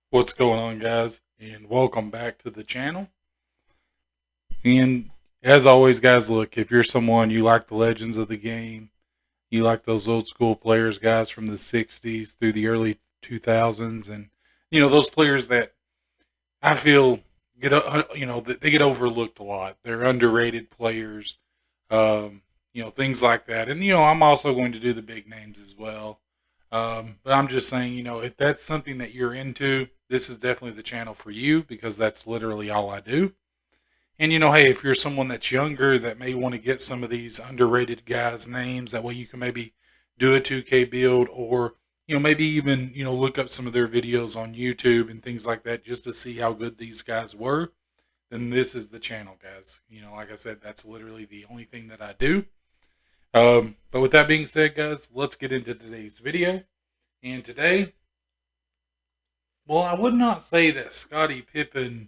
What's going on, guys? And welcome back to the channel. And as always, guys, look, if you're someone you like the legends of the game, you like those old school players, guys from the 60s through the early 2000s, and those players that I feel they get overlooked a lot. They're underrated players, things like that. And I'm also going to do the big names as well. But I'm just saying, if that's something that you're into, this is definitely the channel for you because that's literally all I do. And hey, if you're someone that's younger that may want to get some of these underrated guys' names, that way you can maybe do a 2K build or maybe even look up some of their videos on YouTube and things like that just to see how good these guys were. Then this is the channel, guys. Like I said, that's literally the only thing that I do. But with that being said, guys, let's get into today's video. And today, well, I would not say that Scottie Pippen,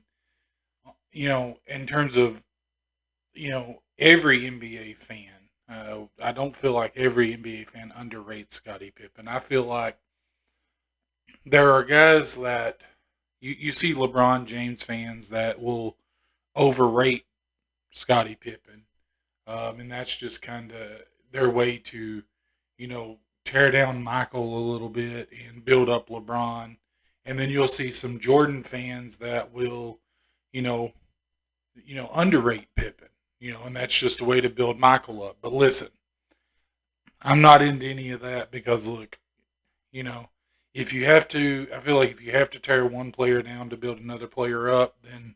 in terms of, every NBA fan, I don't feel like every NBA fan underrates Scottie Pippen. I feel like there are guys that you see LeBron James fans that will overrate Scottie Pippen. And that's just kind of their way to, tear down Michael a little bit and build up LeBron. And then you'll see some Jordan fans that will, you know, underrate Pippen, and that's just a way to build Michael up. But listen, I'm not into any of that because look, you know, if you have to, I feel like if you have to tear one player down to build another player up, then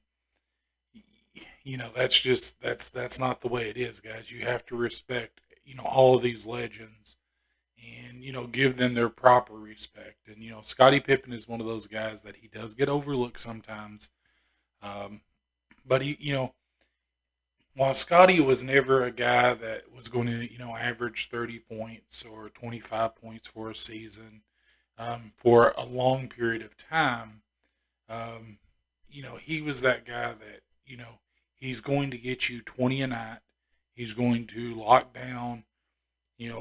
that's not the way it is, guys. You have to respect, all of these legends and, give them their proper respect. And, Scottie Pippen is one of those guys that he does get overlooked sometimes. Um, but while Scottie was never a guy that was going to, average 30 points or 25 points for a season for a long period of time, um, he was that guy that, he's going to get you 20 a night. He's going to lock down,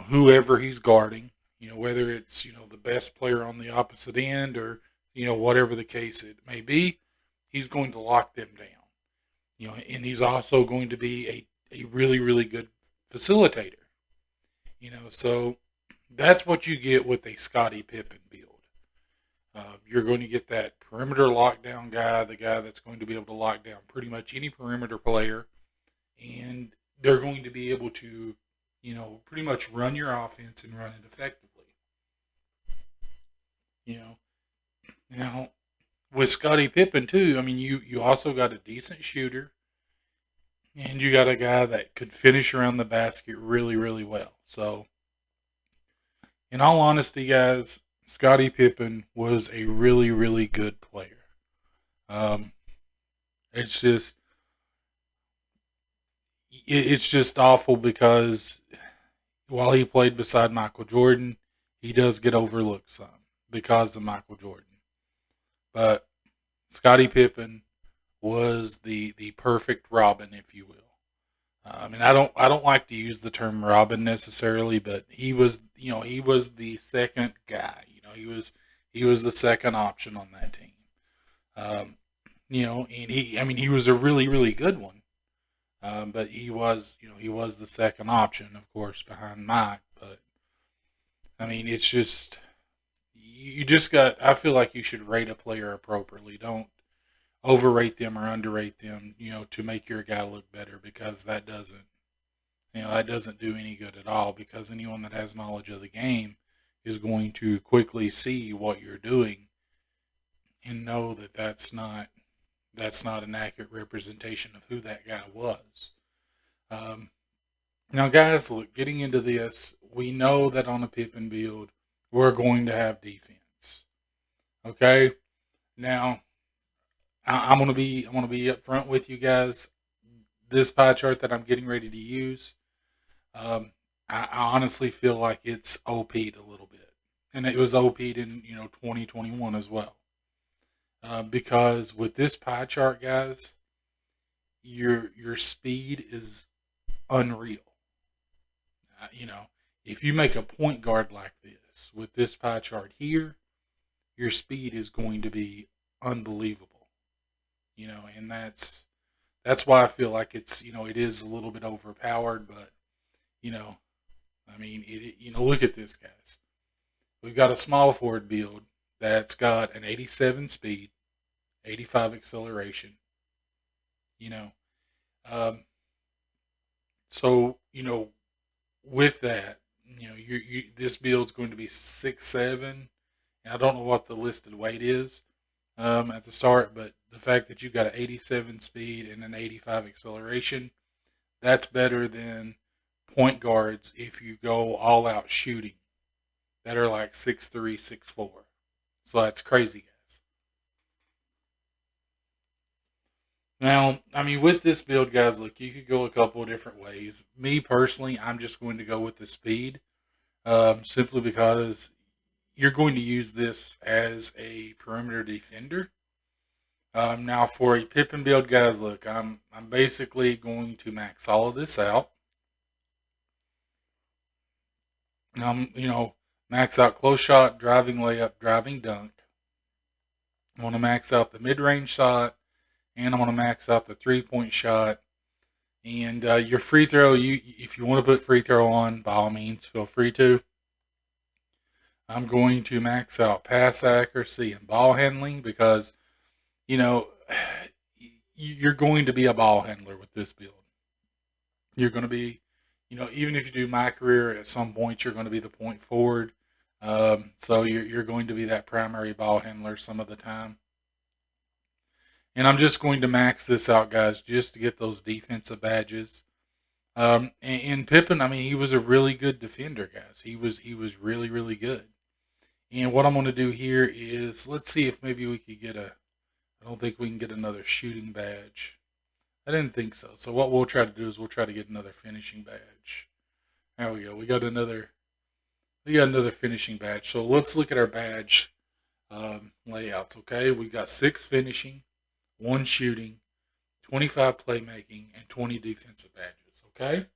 whoever he's guarding, whether it's, the best player on the opposite end or, whatever the case it may be, he's going to lock them down. And he's also going to be a really, really good facilitator. So that's what you get with a Scottie Pippen build. You're going to get that perimeter lockdown guy, the guy that's going to be able to lock down pretty much any perimeter player, and they're going to be able to, pretty much run your offense and run it effectively. You know, now with Scottie Pippen too, I mean, you also got a decent shooter, and you got a guy that could finish around the basket really, really well. So, in all honesty, guys, Scottie Pippen was a really, really good player. Um, it's just it's just awful because while he played beside Michael Jordan, he does get overlooked some because of Michael Jordan. But Scottie Pippen was the perfect Robin, if you will. And I don't like to use the term Robin necessarily, but he was the second guy. He was the second option on that team. Um, and he was a really really good one. But he was the second option, of course, behind Mike. But I mean, it's just you just got. I feel like you should rate a player appropriately. Don't overrate them or underrate them. To make your guy look better because that doesn't do any good at all. Because anyone that has knowledge of the game is going to quickly see what you're doing and know that that's not an accurate representation of who that guy was. Um, Now, guys, look, getting into this, we know that on a Pippen build, we're going to have defense. Okay. Now, I'm gonna be upfront with you guys. This pie chart that I'm getting ready to use, um, I honestly feel like it's OP'd a little bit, and it was OP'd in 2021 as well. Because with this pie chart, guys, your speed is unreal. Uh, you know, if you make a point guard like this with this pie chart here, your speed is going to be unbelievable. And that's why I feel like it's it is a little bit overpowered, but you know, I mean, look at this, guys. We've got a small forward build that's got an 87 speed, 85 acceleration. You know, um, so with that, you this build's going to be 6'7". And I don't know what the listed weight is at the start, but the fact that you've got an 87 speed and an 85 acceleration, that's better than point guards if you go all out shooting that are like 6'3", 6'4". So that's crazy, guys. Now, I mean, with this build, guys, look, you could go a couple of different ways. Me personally, I'm just going to go with the speed, simply because you're going to use this as a perimeter defender. Now, for a Pippen build, guys, look, I'm basically going to max all of this out. Max out close shot, driving layup, driving dunk. I want to max out the mid-range shot, and I want to max out the three-point shot. And your free throw, if you want to put free throw on, by all means, feel free to. I'm going to max out pass accuracy and ball handling because, you know, you're going to be a ball handler with this build. You're going to be, even if you do my career, at some point you're going to be the point forward. So you're going to be that primary ball handler some of the time. And I'm just going to max this out, guys, just to get those defensive badges. And Pippen, I mean, he was a really good defender, guys. He was really, really good. And what I'm going to do here is, let's see if maybe we could get I don't think we can get another shooting badge. I didn't think so. So what we'll try to do is we'll try to get another finishing badge. There we go. We got another finishing badge. So let's look at our badge layouts. Okay, we got 6 finishing, 1 shooting, 25 playmaking, and 20 defensive badges. Okay.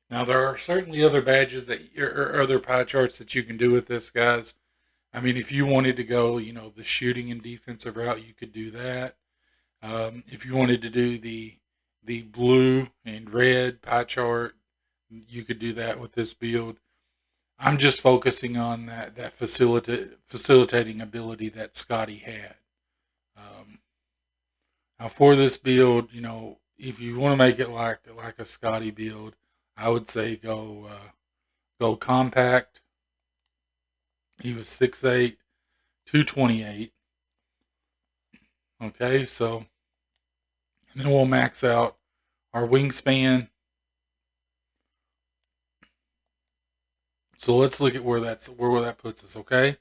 Now there are certainly other badges or other pie charts that you can do with this, guys. I mean, if you wanted to go, the shooting and defensive route, you could do that. If you wanted to do the blue and red pie chart, you could do that with this build. I'm just focusing on that facilitating ability that Scottie had. Now for this build, if you want to make it like a Scottie build, I would say go compact. He was 6'8", 228. Okay, so and then we'll max out our wingspan. So let's look at where that puts us. Okay,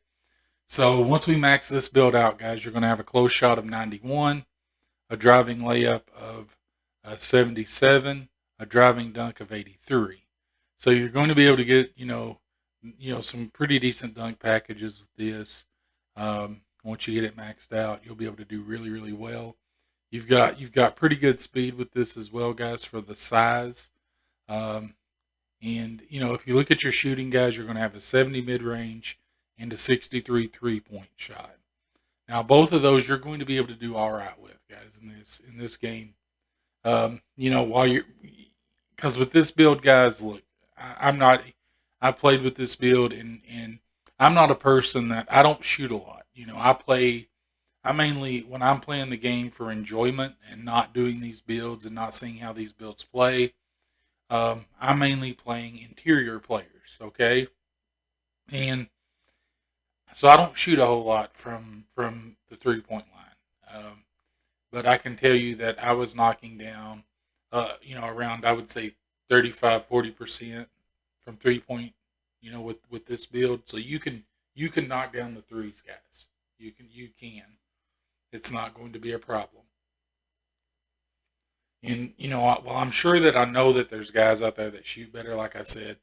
so once we max this build out, guys, you're going to have a close shot of 91, a driving layup of 77, a driving dunk of 83. So you're going to be able to get some pretty decent dunk packages with this. Once you get it maxed out, you'll be able to do really, really well. You've got pretty good speed with this as well, guys, for the size. And if you look at your shooting, guys, you're going to have a 70 mid-range and a 63 three-point shot. Now, both of those you're going to be able to do all right with, guys, in this game. While you're, because with this build, guys, look, I played with this build, and I'm not a person that I don't shoot a lot. I mainly, when I'm playing the game for enjoyment and not doing these builds and not seeing how these builds play, I'm mainly playing interior players, okay? And so I don't shoot a whole lot from the three-point line. But I can tell you that I was knocking down, around, I would say, 35, 40% from three-point, with this build. So you can knock down the threes, guys. You can. It's not going to be a problem. And, well, I'm sure that I know that there's guys out there that shoot better, like I said.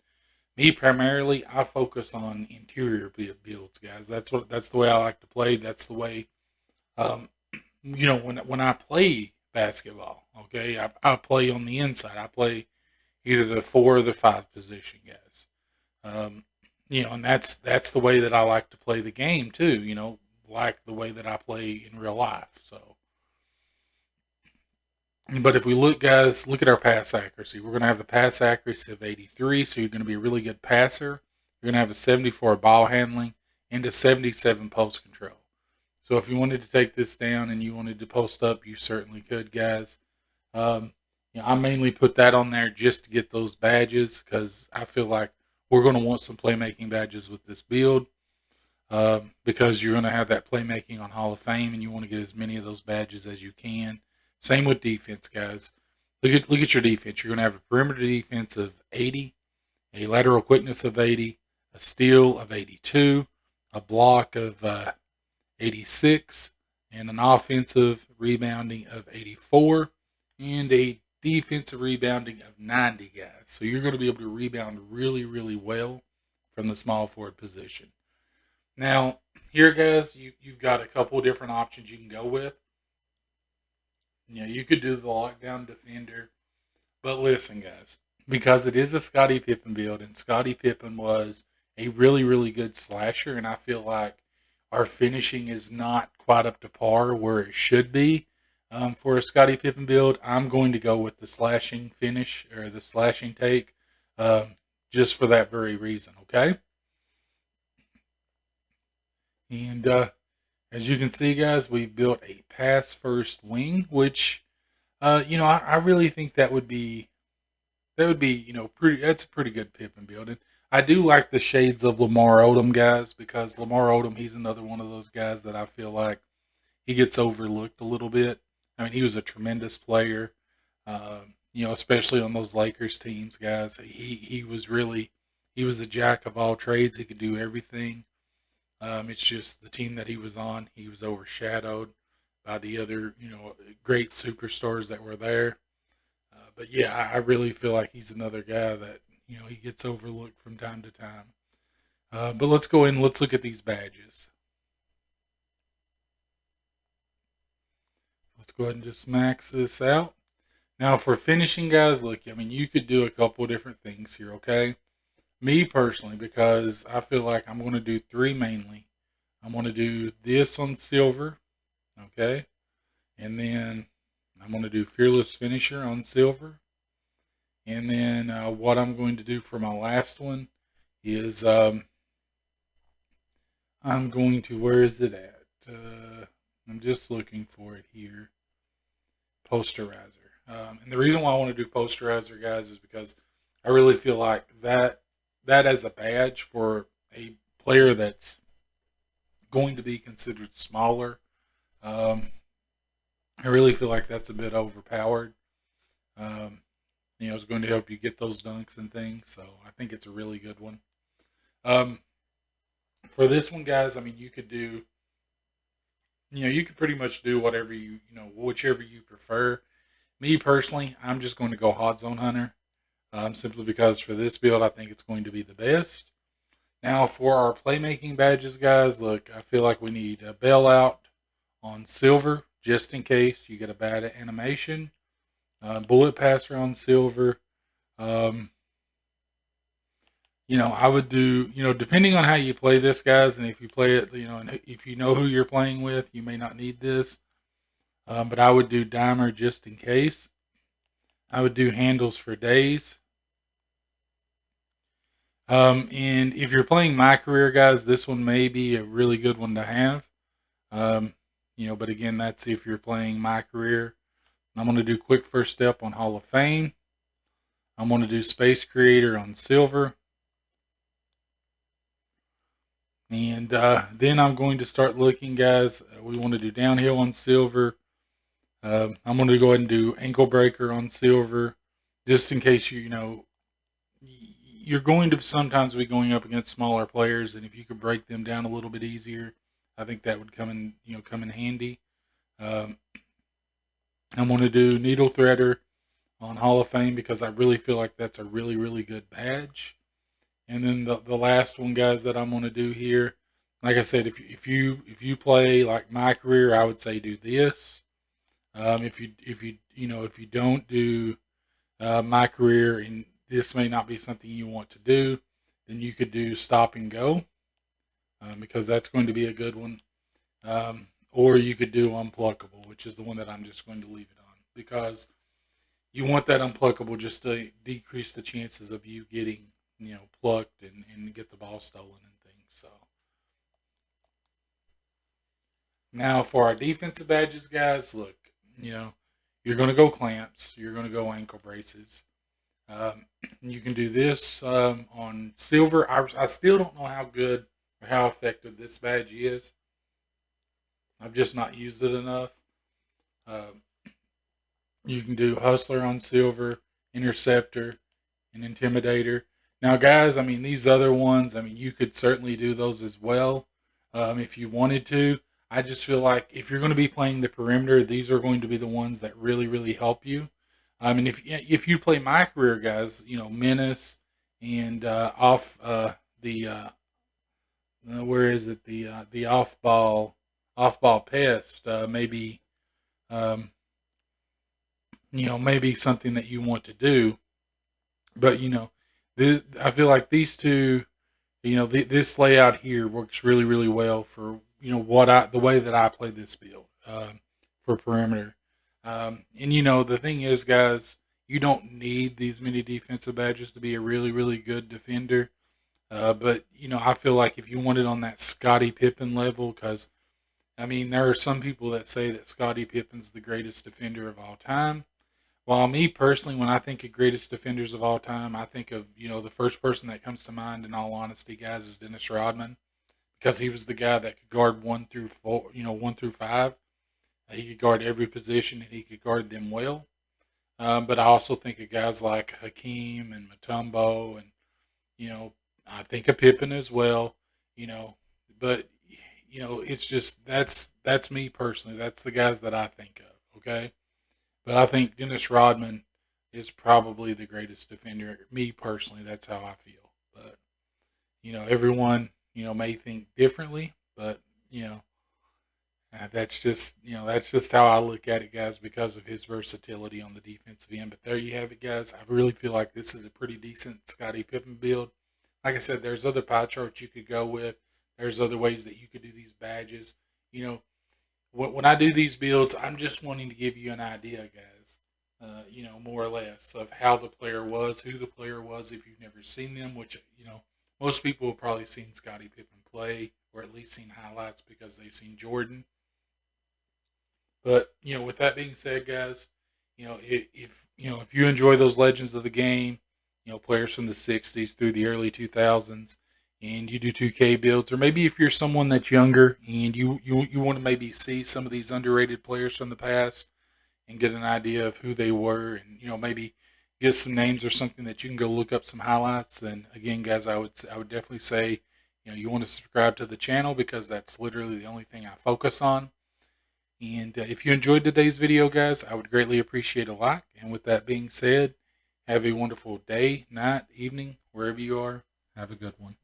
Me, primarily, I focus on interior builds, guys. That's the way I like to play. That's the way, when I play basketball, okay, I play on the inside. I play either the 4 or the 5 position, guys. And that's the way that I like to play the game, too. like the way that I play in real life. So, but if we look, guys, look at our pass accuracy. We're going to have the pass accuracy of 83, so you're going to be a really good passer. You're going to have a 74 ball handling and a 77 post control. So if you wanted to take this down and you wanted to post up, you certainly could, guys. I mainly put that on there just to get those badges because I feel like we're going to want some playmaking badges with this build because you're going to have that playmaking on Hall of Fame and you want to get as many of those badges as you can. Same with defense, guys. Look at your defense. You're going to have a perimeter defense of 80, a lateral quickness of 80, a steal of 82, a block of 86, and an offensive rebounding of 84, and a defensive rebounding of 90, guys. So you're going to be able to rebound really, really well from the small forward position. Now, here, guys, you've got a couple of different options you can go with. You could do the lockdown defender. But listen, guys, because it is a Scottie Pippen build, and Scottie Pippen was a really, really good slasher, and I feel like our finishing is not quite up to par where it should be. For a Scottie Pippen build, I'm going to go with the slashing finish or the slashing take just for that very reason, okay? And as you can see, guys, we built a pass first wing, which, I really think that would be, pretty, that's a pretty good Pippen build. And I do like the shades of Lamar Odom, guys, because Lamar Odom, he's another one of those guys that I feel like he gets overlooked a little bit. I mean, he was a tremendous player, especially on those Lakers teams, guys. He was a jack of all trades. He could do everything. It's just the team that he was on, he was overshadowed by the other, great superstars that were there. But yeah, I really feel like he's another guy that, he gets overlooked from time to time. But let's go in, let's look at these badges. Let's go ahead and just max this out. Now for finishing, guys, look, I mean, you could do a couple of different things here, okay? Me personally, because I feel like I'm going to do 3 mainly. I'm going to do this on silver, okay? And then I'm going to do Fearless Finisher on silver. And then what I'm going to do for my last one is I'm going to, where is it at? I'm just looking for it here. Posterizer. And the reason why I want to do Posterizer, guys, is because I really feel like that as a badge for a player that's going to be considered smaller, I really feel like that's a bit overpowered. It's going to help you get those dunks and things. So I think it's a really good one. For this one, guys, I mean, you could do, you could pretty much do whatever whichever you prefer. Me personally, I'm just going to go Hot Zone Hunter. Simply because for this build, I think it's going to be the best. Now, for our playmaking badges, guys, look, I feel like we need a bailout on silver, just in case you get a bad animation. Bullet passer on silver. I would do, depending on how you play this, guys, and if you play it, and if you know who you're playing with, you may not need this. But I would do dimer just in case. I would do handles for days. And if you're playing my career, guys, this one may be a really good one to have. But again, that's if you're playing my career. I'm going to do quick first step on Hall of Fame. I'm going to do Space Creator on silver. And then I'm going to start looking, guys. We want to do downhill on silver. I'm going to go ahead and do ankle breaker on silver, just in case you're going to sometimes be going up against smaller players, and if you could break them down a little bit easier, I think that would come in handy. I'm going to do needle threader on Hall of Fame because I really feel like that's a really, really good badge. And then the last one, guys, that I'm going to do here, like I said, if you play like my career, I would say do this. If you don't do my career, and this may not be something you want to do, then you could do stop and go because that's going to be a good one. Or you could do unpluckable, which is the one that I'm just going to leave it on, because you want that unpluckable just to decrease the chances of you getting, plucked and get the ball stolen and things. So now for our defensive badges, guys, look, you know, you're going to go clamps, you're going to go ankle braces. You can do this on silver. I still don't know how good or how effective this badge is. I've just not used it enough. Um, you can do hustler on silver, interceptor, and intimidator. Now, guys, I mean, these other ones, I mean, you could certainly do those as well if you wanted to. I just feel like if you're going to be playing the perimeter, these are going to be the ones that really, really help you. I mean, if you play my career, guys, menace and the where is it the off ball pest, maybe um, maybe something that you want to do. But I feel like these two, this layout here works really, really well for the way that I play this build for perimeter. And the thing is, guys, you don't need these many defensive badges to be a really, really good defender. But I feel like if you want it on that Scottie Pippen level, because I mean, there are some people that say that Scottie Pippen's the greatest defender of all time. While me personally, when I think of greatest defenders of all time, I think of the first person that comes to mind, in all honesty, guys, is Dennis Rodman, because he was the guy that could guard 1 through 4, 1 through 5. He could guard every position and he could guard them well. But I also think of guys like Hakeem and Mutombo, and you know, I think of Pippen as well. You know, but it's just that's me personally. That's the guys that I think of. Okay, but I think Dennis Rodman is probably the greatest defender. Me personally, that's how I feel. But everyone may think differently. But that's just how I look at it, guys, because of his versatility on the defensive end. But there you have it, guys. I really feel like this is a pretty decent Scottie Pippen build. Like I said, there's other pie charts you could go with. There's other ways that you could do these badges. You know, when I do these builds, I'm just wanting to give you an idea, guys. More or less of how the player was, who the player was, if you've never seen them. Which most people have probably seen Scottie Pippen play, or at least seen highlights because they've seen Jordan. But with that being said, guys, if you enjoy those legends of the game, players from the '60s through the early 2000s, and you do 2K builds, or maybe if you're someone that's younger and you want to maybe see some of these underrated players from the past and get an idea of who they were, and maybe get some names or something that you can go look up some highlights, then again, guys, I would definitely say you want to subscribe to the channel, because that's literally the only thing I focus on. And if you enjoyed today's video, guys, I would greatly appreciate a like. And with that being said, have a wonderful day, night, evening, wherever you are. Have a good one.